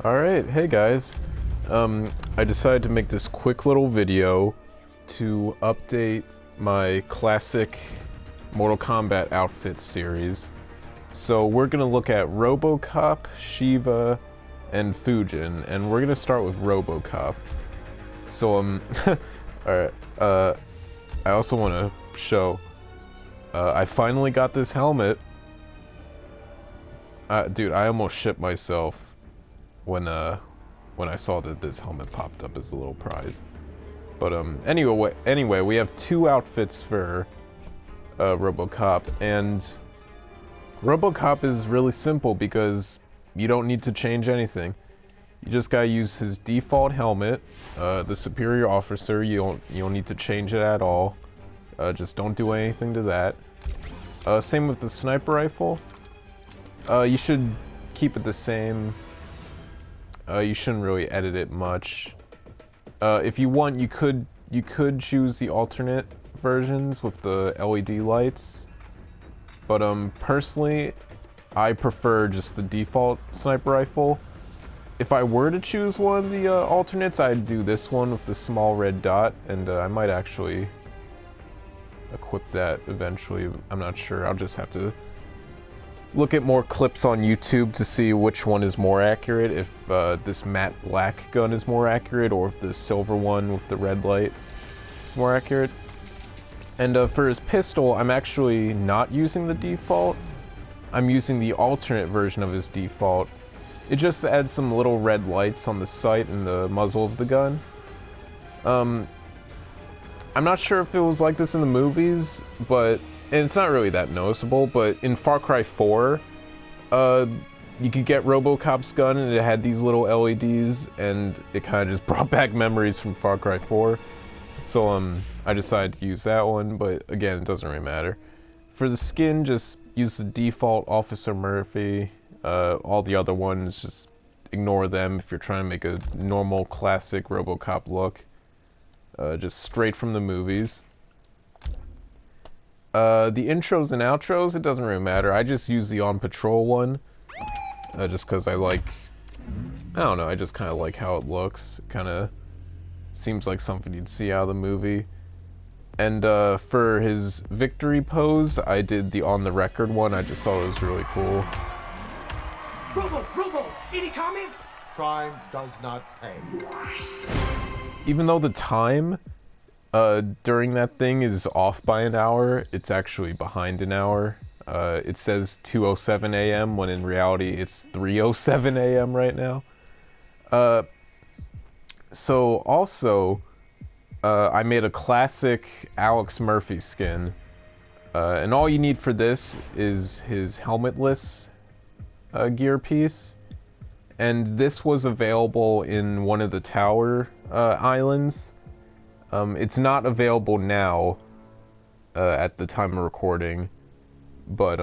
Alright, hey guys. I decided to make this quick little video to update my classic Mortal Kombat outfit series. So we're gonna look at RoboCop, Sheeva, and Fujin, and we're gonna start with RoboCop. So alright, I also wanna show, I finally got this helmet. Dude, I almost shit myself when I saw that this helmet popped up as a little prize. But anyway, we have two outfits for RoboCop, and RoboCop is really simple because you don't need to change anything. You just gotta use his default helmet, the Superior Officer. You don't need to change it at all. Just don't do anything to that. Same with the sniper rifle. You should keep it the same. You shouldn't really edit it much. If you want, you could choose the alternate versions with the LED lights. But personally, I prefer just the default sniper rifle. If I were to choose one of the alternates, I'd do this one with the small red dot, and I might actually equip that eventually. I'm not sure. I'll just have to look at more clips on YouTube to see which one is more accurate, if this matte black gun is more accurate, or if the silver one with the red light is more accurate. And for his pistol, I'm actually not using the default. I'm using the alternate version of his default. It just adds some little red lights on the sight and the muzzle of the gun. I'm not sure if it was like this in the movies, but and it's not really that noticeable, but in Far Cry 4, you could get RoboCop's gun and it had these little LEDs, and it kind of just brought back memories from Far Cry 4. So I decided to use that one, but again, it doesn't really matter. For the skin, just use the default Officer Murphy. All the other ones, just ignore them if you're trying to make a normal classic RoboCop look. Just straight from the movies. The intros and outros, it doesn't really matter. I just use the On Patrol one, just because I don't know, I just kind of like how it looks. It kind of seems like something you'd see out of the movie. And for his victory pose, I did the On the Record one. I just thought it was really cool. Robo, any comment? Crime does not pay. Even though the time during that thing is off by an hour, it's actually behind an hour. It says 2:07 a.m. when in reality it's 3:07 a.m. right now. So also, I made a classic Alex Murphy skin, and all you need for this is his helmetless gear piece. And this was available in one of the tower islands. It's not available now at the time of recording, but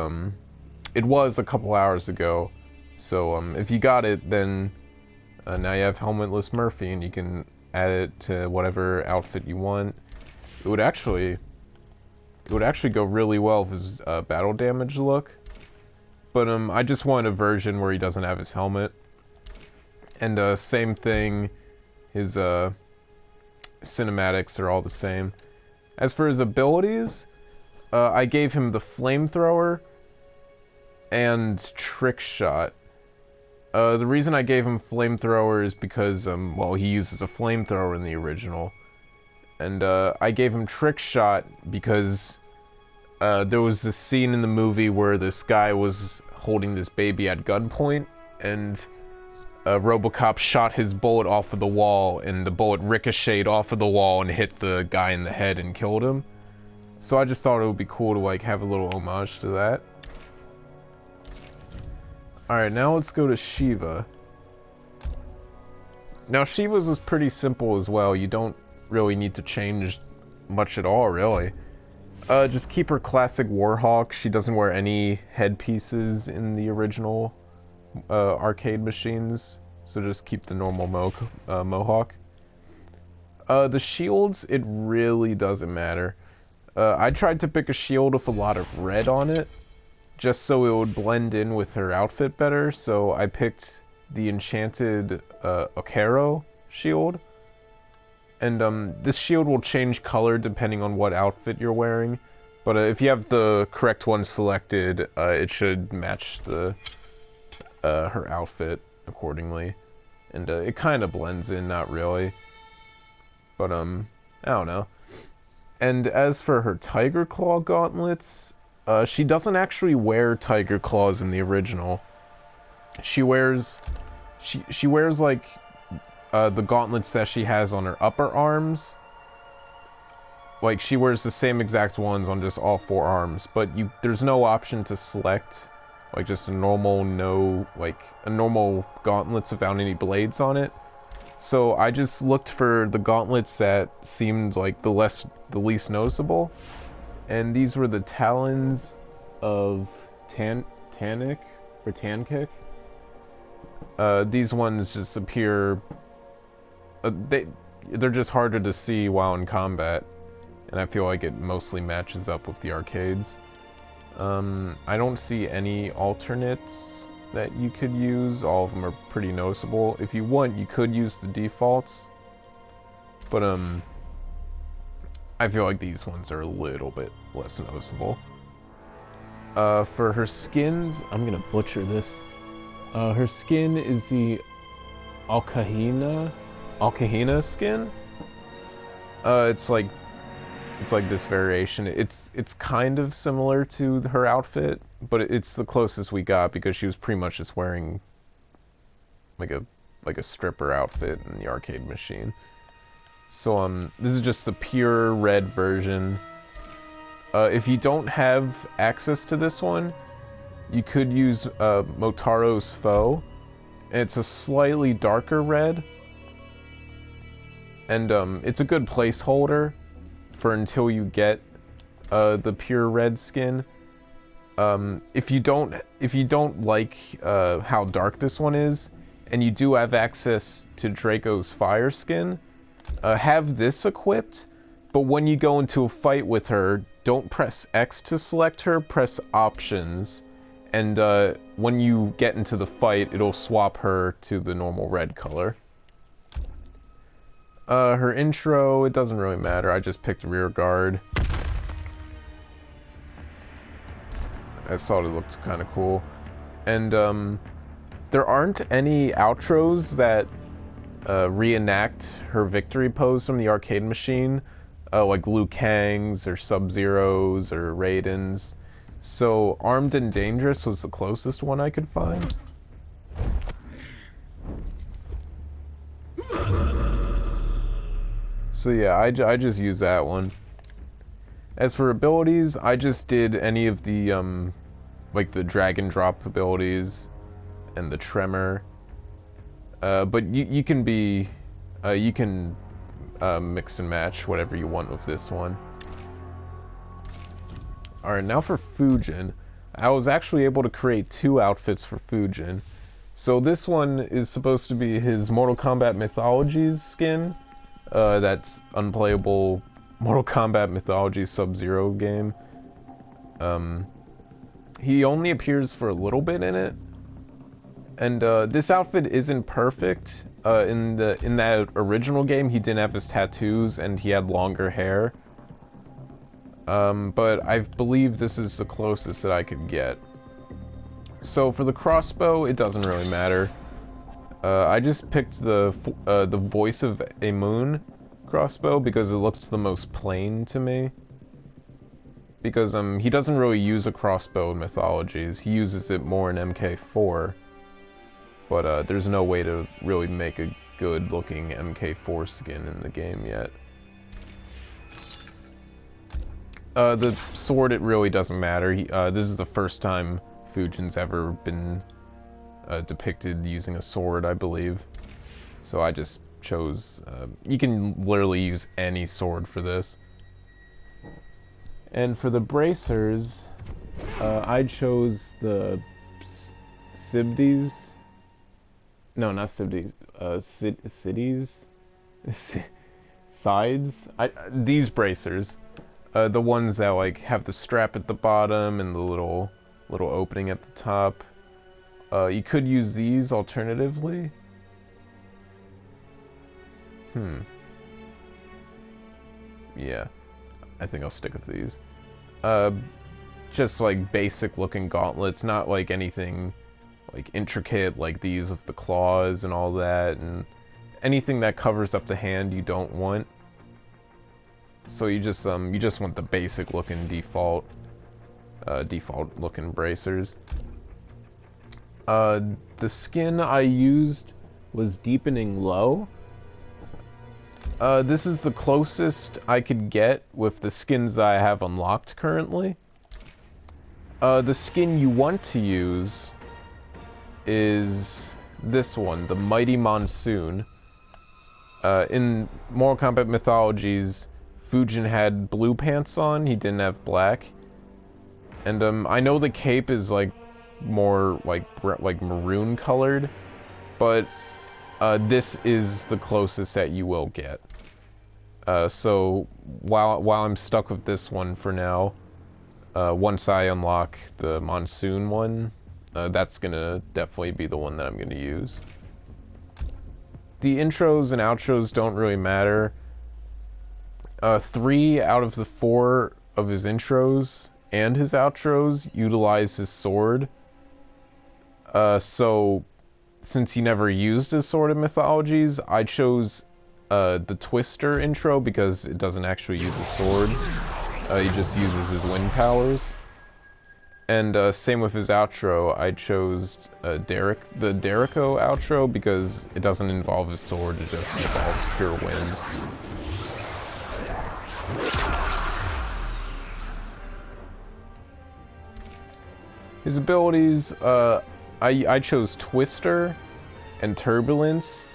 it was a couple hours ago. So if you got it, then now you have helmetless Murphy, and you can add it to whatever outfit you want. It would actually go really well with his battle damage look. But I just wanted a version where he doesn't have his helmet. And same thing, his cinematics are all the same. As for his abilities, I gave him the flamethrower and trick shot. The reason I gave him flamethrower is because, well, he uses a flamethrower in the original. And I gave him trick shot because there was this scene in the movie where this guy was holding this baby at gunpoint, and RoboCop shot his bullet off of the wall, and the bullet ricocheted off of the wall and hit the guy in the head and killed him. So I just thought it would be cool to like have a little homage to that. Alright, now let's go to Sheeva. Now Sheeva's is pretty simple as well. You don't really need to change much at all, really. Just keep her classic Warhawk. She doesn't wear any headpieces in the original arcade machines, so just keep the normal mohawk. The shields, it really doesn't matter. I tried to pick a shield with a lot of red on it, just so it would blend in with her outfit better, so I picked the enchanted Okero shield. And this shield will change color depending on what outfit you're wearing. But if you have the correct one selected, it should match the her outfit accordingly. And it kind of blends in, not really. But I don't know. And as for her Tiger Claw gauntlets, she doesn't actually wear Tiger Claws in the original. She wears like the gauntlets that she has on her upper arms. Like, she wears the same exact ones on just all 4 arms, but there's no option to select like just a normal normal gauntlets without any blades on it. So I just looked for the gauntlets that seemed like the least noticeable, and these were the Talons of Tankic or Tankik. These ones just appear. They're just harder to see while in combat, and I feel like it mostly matches up with the arcades. I don't see any alternates that you could use. All of them are pretty noticeable. If you want, you could use the defaults, but I feel like these ones are a little bit less noticeable. For her skins, I'm gonna butcher this. Her skin is the Alcahina skin. It's like this variation. It's kind of similar to her outfit, but it's the closest we got because she was pretty much just wearing like a stripper outfit in the arcade machine. So this is just the pure red version. If you don't have access to this one, you could use Motaro's Foe. It's a slightly darker red, and it's a good placeholder for until you get the pure red skin. If you don't like how dark this one is, and you do have access to Draco's fire skin, have this equipped. But when you go into a fight with her, don't press X to select her, press Options, and when you get into the fight, it'll swap her to the normal red color. Her intro, it doesn't really matter. I just picked rear guard. I thought it looked kind of cool. And there aren't any outros that reenact her victory pose from the arcade machine, like Liu Kang's or Sub-Zero's or Raiden's. So Armed and Dangerous was the closest one I could find. So yeah, I just used that one. As for abilities, I just did any of the like the drag and drop abilities and the tremor. But you can mix and match whatever you want with this one. Alright, now for Fujin. I was actually able to create 2 outfits for Fujin. So this one is supposed to be his Mortal Kombat Mythologies skin. That's unplayable Mortal Kombat Mythologies Sub-Zero game. He only appears for a little bit in it. And this outfit isn't perfect. In that original game, he didn't have his tattoos and he had longer hair. But I believe this is the closest that I could get. So for the crossbow, it doesn't really matter. I just picked the Voice of Amun crossbow because it looks the most plain to me. Because he doesn't really use a crossbow in Mythologies. He uses it more in MK4. But there's no way to really make a good looking MK4 skin in the game yet. The sword, it really doesn't matter. This is the first time Fujin's ever been depicted using a sword, I believe. So I just chose... you can literally use any sword for this. And for the bracers, I chose the Sibdes. No, not Sibdes. Cities? Sides? These bracers. The ones that like have the strap at the bottom and the little opening at the top. You could use these alternatively. Yeah, I think I'll stick with these. Just like basic looking gauntlets, not like anything like intricate like these with the claws and all that, and anything that covers up the hand you don't want. So you just want the basic looking default looking bracers. The skin I used was deepening low. This is the closest I could get with the skins I have unlocked currently. The skin you want to use is this one, the Mighty Monsoon. In Mortal Kombat Mythologies, Fujin had blue pants on, he didn't have black. And I know the cape is like more like maroon colored, but this is the closest that you will get. So while I'm stuck with this one for now, once I unlock the Monsoon one, that's gonna definitely be the one that I'm gonna use. The intros and outros don't really matter. 3 out of the 4 of his intros and his outros utilize his sword. So since he never used his sword in Mythologies, I chose the Twister intro because it doesn't actually use a sword. He just uses his wind powers. And same with his outro, I chose the Derico outro because it doesn't involve his sword, it just involves pure wind. His abilities, I chose Twister and Turbulence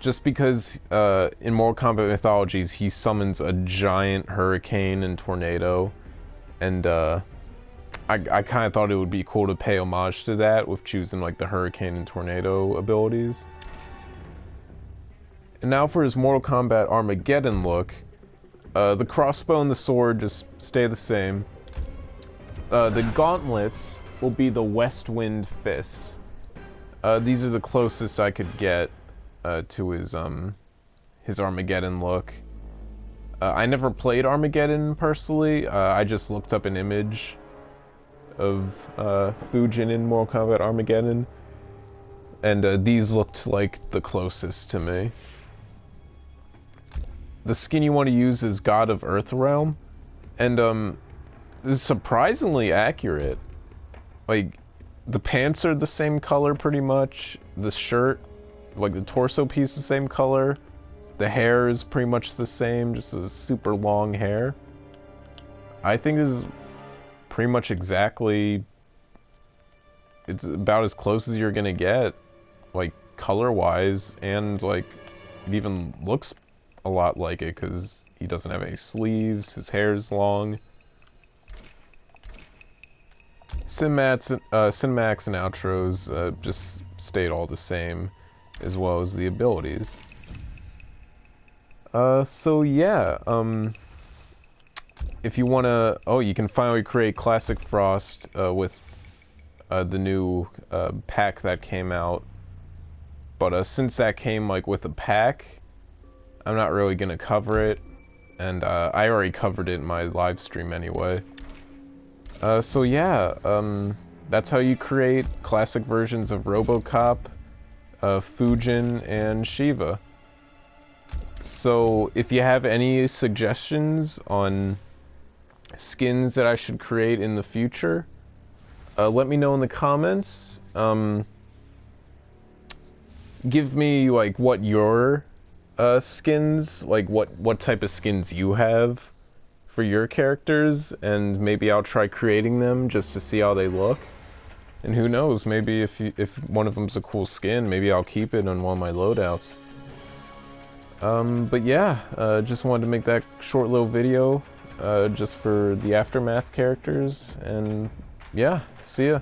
just because in Mortal Kombat Mythologies he summons a giant hurricane and tornado, and I kind of thought it would be cool to pay homage to that with choosing like the hurricane and tornado abilities. And now for his Mortal Kombat Armageddon look, the crossbow and the sword just stay the same. The gauntlets will be the West Wind fists. These are the closest I could get to his Armageddon look. I never played Armageddon personally. I just looked up an image of Fujin in Mortal Kombat Armageddon, and these looked like the closest to me. The skin you want to use is God of Earthrealm, and this is surprisingly accurate. Like, the pants are the same color pretty much, the shirt, like the torso piece, the same color, the hair is pretty much the same, just a super long hair. I think this is pretty much exactly, it's about as close as you're gonna get, like color wise, and like it even looks a lot like it because he doesn't have any sleeves, his hair is long. Cinematics and outros just stayed all the same, as well as the abilities. So yeah, if you wanna, you can finally create Classic Frost with the new pack that came out. But since that came like with a pack, I'm not really gonna cover it, and I already covered it in my live stream anyway. So yeah, that's how you create classic versions of RoboCop, Fujin, and Sheeva. So if you have any suggestions on skins that I should create in the future, let me know in the comments. Give me like what your skins, like what type of skins you have for your characters, and maybe I'll try creating them just to see how they look. And who knows, maybe if one of them's a cool skin, maybe I'll keep it on one of my loadouts. But yeah, just wanted to make that short little video just for the Aftermath characters, and yeah, see ya.